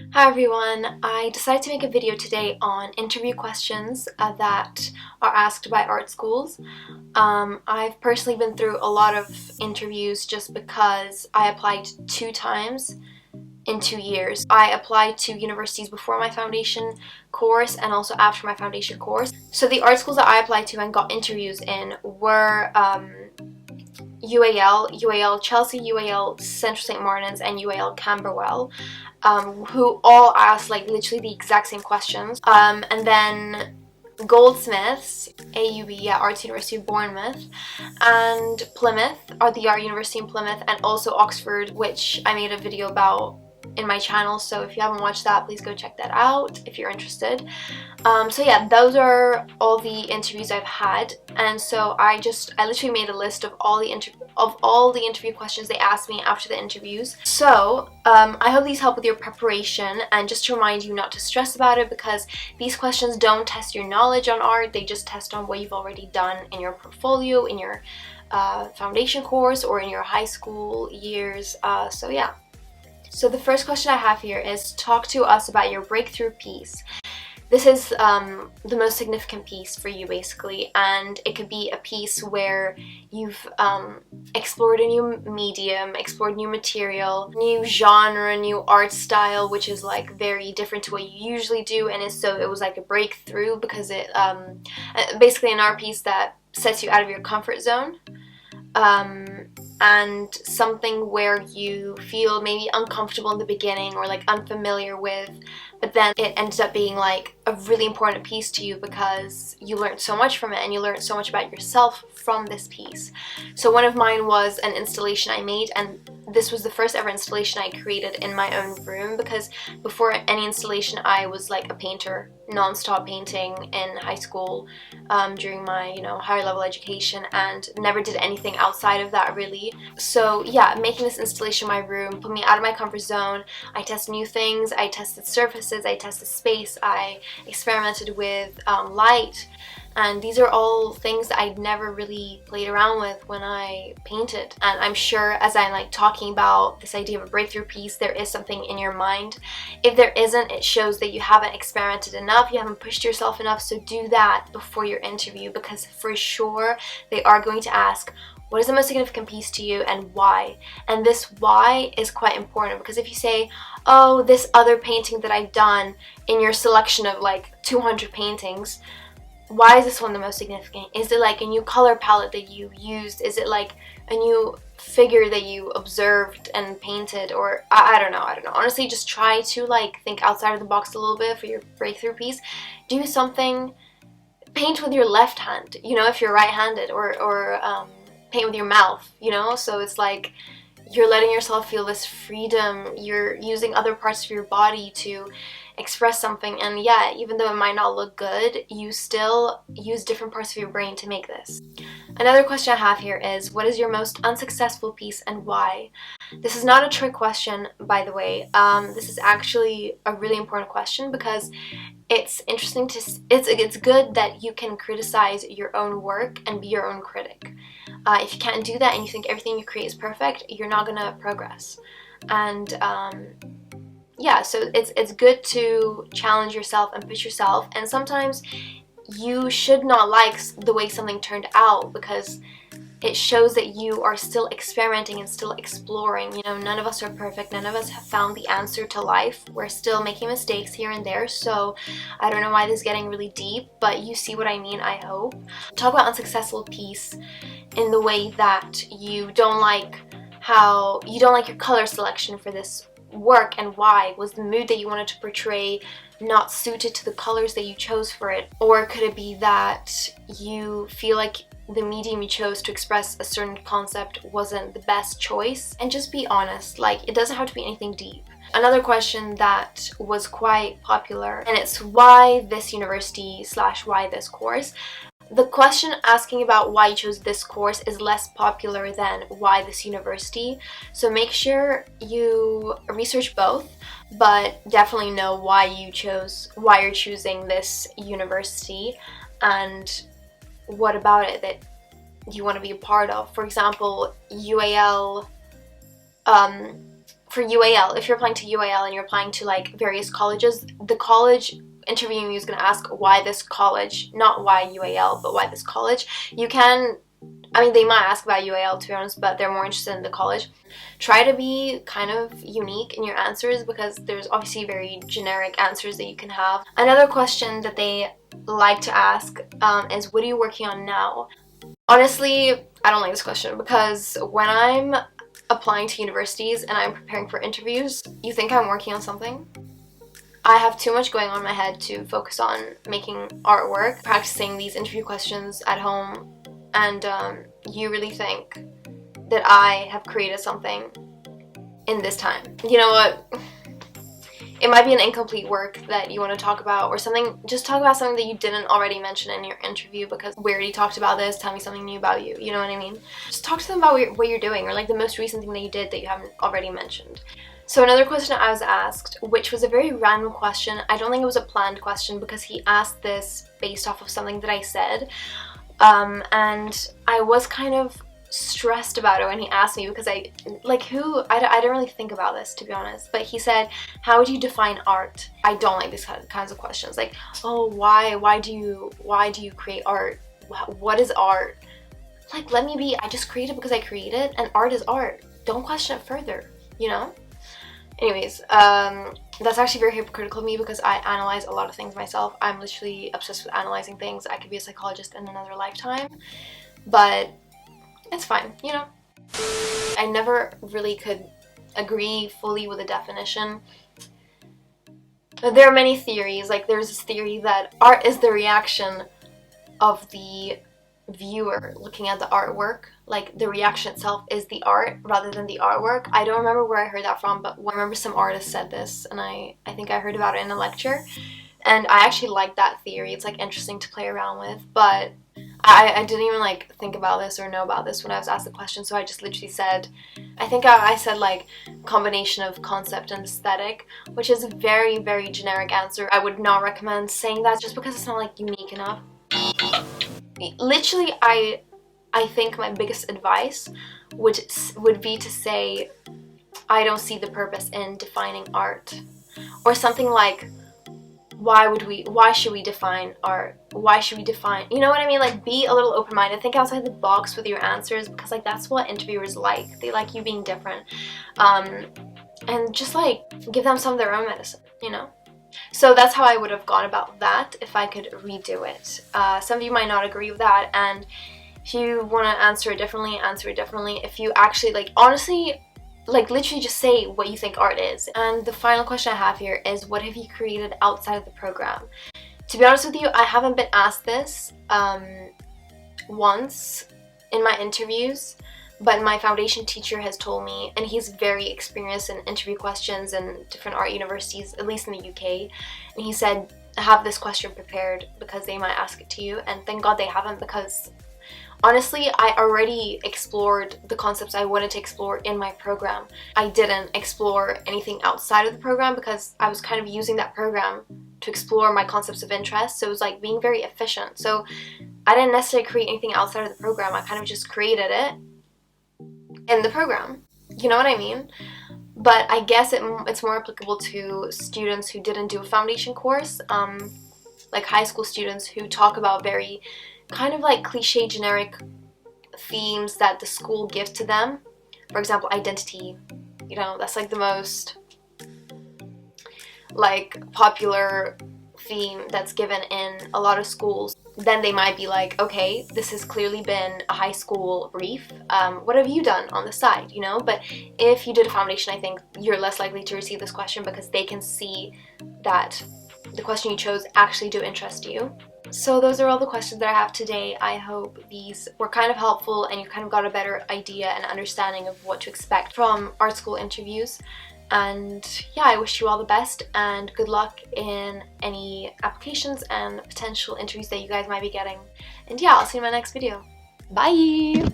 Hi everyone, I decided to make a video today on interview questions that are asked by art schools. I've personally been through a lot of interviews just because I applied 2 times in 2 years. I applied to universities before my foundation course and also after my foundation course. So the art schools that I applied to and got interviews in were UAL Chelsea, UAL Central St. Martin's, and UAL Camberwell, who all asked like literally the exact same questions. And then Goldsmiths, AUB, yeah, Arts University of Bournemouth, and Plymouth, are the Art University in Plymouth, and also Oxford, which I made a video about in my channel, so if you haven't watched that, please go check that out if you're interested. So yeah, those are all the interviews I've had, and so I literally made a list of all the interview questions they asked me after the interviews. So I hope these help with your preparation, and just to remind you not to stress about it, because these questions don't test your knowledge on art, they just test on what you've already done in your portfolio, in your foundation course, or in your high school years. So yeah. So the first question I have here is, talk to us about your breakthrough piece. This is the most significant piece for you, basically, and it could be a piece where you've explored a new medium, explored new material, new genre, new art style, which is like very different to what you usually do, and it was like a breakthrough because it basically an art piece that sets you out of your comfort zone. And something where you feel maybe uncomfortable in the beginning or like unfamiliar with, but then it ended up being like a really important piece to you because you learned so much from it and you learned so much about yourself from this piece. So one of mine was an installation I made, and this was the first ever installation I created in my own room, because before any installation I was like a painter, non-stop painting in high school during my higher level education, and never did anything outside of that really. So yeah, making this installation in my room put me out of my comfort zone. I tested new things, I tested surfaces, I tested space, I experimented with light, and these are all things that I'd never really played around with when I painted. And I'm sure as I'm like talking about this idea of a breakthrough piece, there is something in your mind. If there isn't, it shows that you haven't experimented enough, you haven't pushed yourself enough. So do that before your interview, because for sure they are going to ask, what is the most significant piece to you and why? And this why is quite important, because if you say, oh, this other painting that I've done in your selection of like 200 paintings, why is this one the most significant? Is it like a new color palette that you used? Is it like a new figure that you observed and painted? Or I don't know. Honestly, just try to like think outside of the box a little bit for your breakthrough piece. Do something, paint with your left hand, if you're right-handed, or paint with your mouth, so it's like you're letting yourself feel this freedom. You're using other parts of your body to express something, and yeah, even though it might not look good, you still use different parts of your brain to make this. Another question I have here is, what is your most unsuccessful piece and why? This is not a trick question, by the way. This is actually a really important question, because it's interesting to it's good that you can criticize your own work and be your own critic. If you can't do that and you think everything you create is perfect, you're not gonna progress. And yeah, so it's good to challenge yourself and push yourself, and sometimes you should not like the way something turned out, because it shows that you are still experimenting and still exploring. None of us are perfect, none of us have found the answer to life. We're still making mistakes here and there, so I don't know why this is getting really deep, but you see what I mean, I hope. Talk about unsuccessful piece in the way that you don't like your color selection for this work, and why. Was the mood that you wanted to portray not suited to the colors that you chose for it? Or could it be that you feel like the medium you chose to express a certain concept wasn't the best choice? And just be honest, like, it doesn't have to be anything deep. Another question that was quite popular, and it's why this university / why this course. The question asking about why you chose this course is less popular than why this university, so make sure you research both, but definitely know why you're choosing this university and what about it that you want to be a part of. For example, UAL for UAL, if you're applying to UAL and you're applying to like various colleges, the college interviewing you is going to ask why this college, not why UAL, but why this college. You can, I mean, they might ask about UAL, to be honest, but they're more interested in the college. Try to be kind of unique in your answers, because there's obviously very generic answers that you can have. Another question that they like to ask is, what are you working on now? Honestly, I don't like this question, because when I'm applying to universities and I'm preparing for interviews, you think I'm working on something? I have too much going on in my head to focus on making artwork, practicing these interview questions at home, and you really think that I have created something in this time. You know what? It might be an incomplete work that you want to talk about, or something. Just talk about something that you didn't already mention in your interview, because we already talked about this. Tell me something new about you. You know what I mean? Just talk to them about what you're doing, or like the most recent thing that you did that you haven't already mentioned. So another question I was asked, which was a very random question. I don't think it was a planned question, because he asked this based off of something that I said. And I was kind of stressed about it when he asked me, because I didn't really think about this, to be honest. But he said, how would you define art? I don't like these kinds of questions, like, oh, why do you create art? What is art? Like, let me be. I just create it because I create it, and art is art. Don't question it further, you know? Anyways, that's actually very hypocritical of me, because I analyze a lot of things myself. I'm literally obsessed with analyzing things. I could be a psychologist in another lifetime, but it's fine, you know? I never really could agree fully with a definition. There are many theories. Like, there's this theory that art is the reaction of the viewer looking at the artwork. Like, the reaction itself is the art rather than the artwork. I don't remember where I heard that from, but I remember some artist said this, and I think I heard about it in a lecture, and I actually like that theory. It's like interesting to play around with, but I didn't even like think about this or know about this when I was asked the question, so I just literally said, I think I said like combination of concept and aesthetic, which is a very, very generic answer. I would not recommend saying that just because it's not like unique enough. Literally, I think my biggest advice would be to say, I don't see the purpose in defining art, or something like, why should we define art? Why should we define, you know what I mean? Like, be a little open-minded, think outside the box with your answers, because like that's what interviewers like. They like you being different, and just like give them some of their own medicine, you know? So that's how I would have gone about that if I could redo it. Some of you might not agree with that, and if you want to answer it differently, answer it differently. If you actually, like, honestly, like, literally just say what you think art is. And the final question I have here is, what have you created outside of the program? To be honest with you, I haven't been asked this once in my interviews, but my foundation teacher has told me, and he's very experienced in interview questions in different art universities, at least in the UK, and he said, have this question prepared because they might ask it to you. And thank God they haven't, because honestly, I already explored the concepts I wanted to explore in my program. I didn't explore anything outside of the program because I was kind of using that program to explore my concepts of interest, so it was like being very efficient. So I didn't necessarily create anything outside of the program. I kind of just created it in the program. You know what I mean? But I guess it's more applicable to students who didn't do a foundation course, like high school students who talk about very kind of like cliche generic themes that the school gives to them. For example, identity. You know, that's like the most like popular theme that's given in a lot of schools. Then they might be like, okay, this has clearly been a high school brief. What have you done on the side, you know? But if you did a foundation, I think you're less likely to receive this question because they can see that the question you chose actually do interest you. So those are all the questions that I have today. I hope these were kind of helpful and you kind of got a better idea and understanding of what to expect from art school interviews. And yeah, I wish you all the best and good luck in any applications and potential interviews that you guys might be getting. And yeah, I'll see you in my next video. Bye!